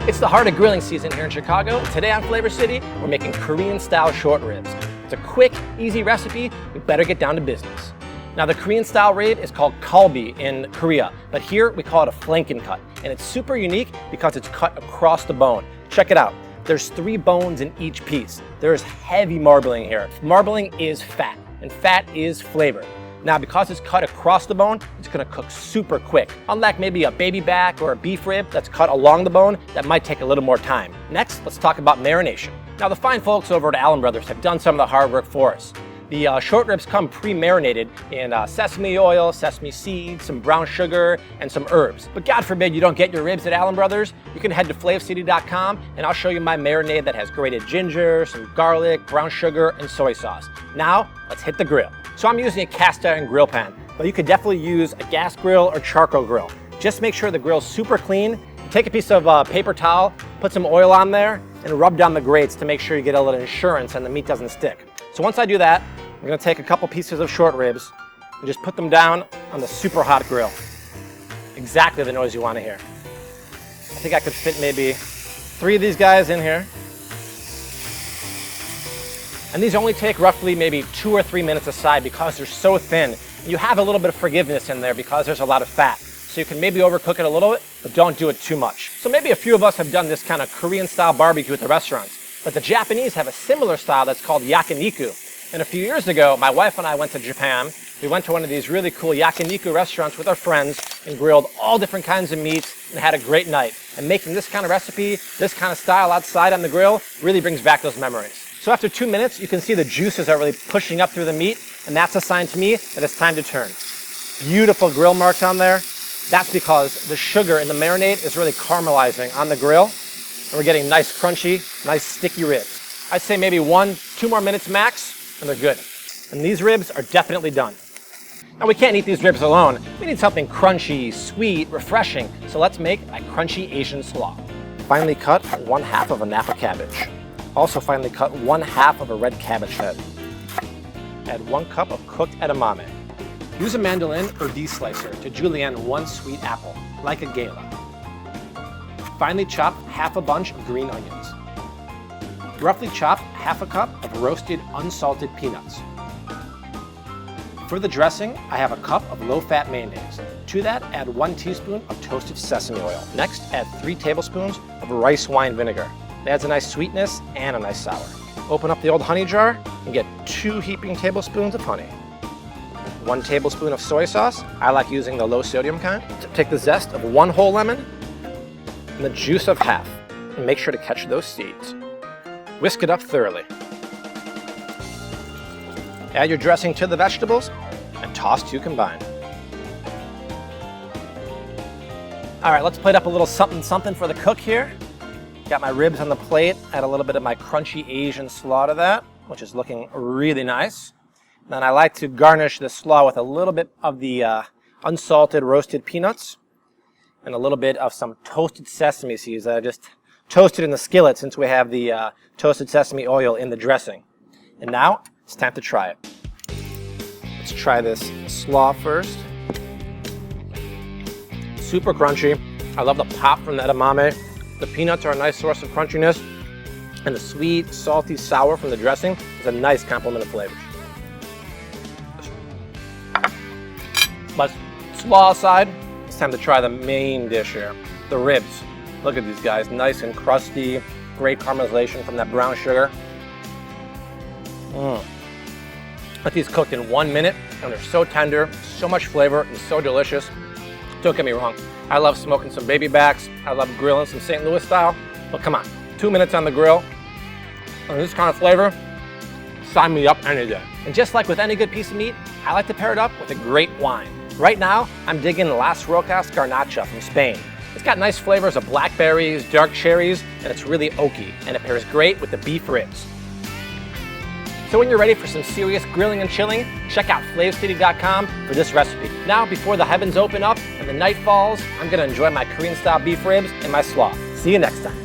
It's the heart of grilling season here in Chicago. Today on Flavor City, we're making Korean-style short ribs. It's a quick, easy recipe. We better get down to business. Now, the Korean-style rib is called kalbi in Korea, but here we call it a flanken cut, and it's super unique because it's cut across the bone. Check it out. There's 3 bones in each piece. There's heavy marbling here. Marbling is fat, and fat is flavor. Now, because it's cut across the bone, it's gonna cook super quick. Unlike maybe a baby back or a beef rib that's cut along the bone, that might take a little more time. Next, let's talk about marination. Now, the fine folks over at Allen Brothers have done some of the hard work for us. The short ribs come pre-marinated in sesame oil, sesame seeds, some brown sugar, and some herbs. But God forbid you don't get your ribs at Allen Brothers, you can head to flavcity.com and I'll show you my marinade that has grated ginger, some garlic, brown sugar, and soy sauce. Now, let's hit the grill. So I'm using a cast iron grill pan, but you could definitely use a gas grill or charcoal grill. Just make sure the grill's super clean. Take a piece of paper towel, put some oil on there, and rub down the grates to make sure you get a little insurance and the meat doesn't stick. So once I do that, I'm gonna take a couple pieces of short ribs and just put them down on the super hot grill. Exactly the noise you wanna hear. I think I could fit maybe 3 of these guys in here. And these only take roughly maybe 2 or 3 minutes aside because they're so thin. You have a little bit of forgiveness in there because there's a lot of fat. So you can maybe overcook it a little bit, but don't do it too much. So maybe a few of us have done this kind of Korean style barbecue at the restaurants, but the Japanese have a similar style that's called yakiniku. And a few years ago, my wife and I went to Japan. We went to one of these really cool yakiniku restaurants with our friends and grilled all different kinds of meats and had a great night. And making this kind of recipe, this kind of style outside on the grill really brings back those memories. So after 2 minutes, you can see the juices are really pushing up through the meat, and that's a sign to me that it's time to turn. Beautiful grill marks on there. That's because the sugar in the marinade is really caramelizing on the grill, and we're getting nice crunchy, nice sticky ribs. I'd say maybe 1-2 more minutes max, and they're good. And these ribs are definitely done. Now, we can't eat these ribs alone. We need something crunchy, sweet, refreshing, so let's make a crunchy Asian slaw. Finely cut 1/2 of a Napa cabbage. Also finely cut 1/2 of a red cabbage head. Add 1 cup of cooked edamame. Use a mandolin or D-slicer to julienne 1 sweet apple, like a gala. Finely chop 1/2 bunch of green onions. Roughly chop 1/2 cup of roasted unsalted peanuts. For the dressing, I have a cup of low-fat mayonnaise. To that, add 1 teaspoon of toasted sesame oil. Next, add 3 tablespoons of rice wine vinegar. It adds a nice sweetness and a nice sour. Open up the old honey jar and get 2 heaping tablespoons of honey. 1 tablespoon of soy sauce. I like using the low sodium kind. Take the zest of 1 whole lemon and the juice of 1/2, and make sure to catch those seeds. Whisk it up thoroughly. Add your dressing to the vegetables and toss to combine. All right, let's plate up a little something for the cook here. Got my ribs on the plate, add a little bit of my crunchy Asian slaw to that, which is looking really nice. Then I like to garnish the slaw with a little bit of the unsalted roasted peanuts and a little bit of some toasted sesame seeds that I just toasted in the skillet since we have the toasted sesame oil in the dressing. And now it's time to try it. Let's try this slaw first. Super crunchy. I love the pop from the edamame. The peanuts are a nice source of crunchiness, and the sweet, salty, sour from the dressing is a nice complement of flavors. But slaw aside, it's time to try the main dish here, the ribs. Look at these guys, nice and crusty, great caramelization from that brown sugar. Let these cook in 1 minute, and they're so tender, so much flavor, and so delicious. Don't get me wrong, I love smoking some baby backs, I love grilling some St. Louis style, but come on, 2 minutes on the grill, and this kind of flavor, sign me up any day. And just like with any good piece of meat, I like to pair it up with a great wine. Right now, I'm digging Las Rocas Garnacha from Spain. It's got nice flavors of blackberries, dark cherries, and it's really oaky, and it pairs great with the beef ribs. So when you're ready for some serious grilling and chilling, check out flavcity.com for this recipe. Now, before the heavens open up and the night falls, I'm gonna enjoy my Korean style beef ribs and my slaw. See you next time.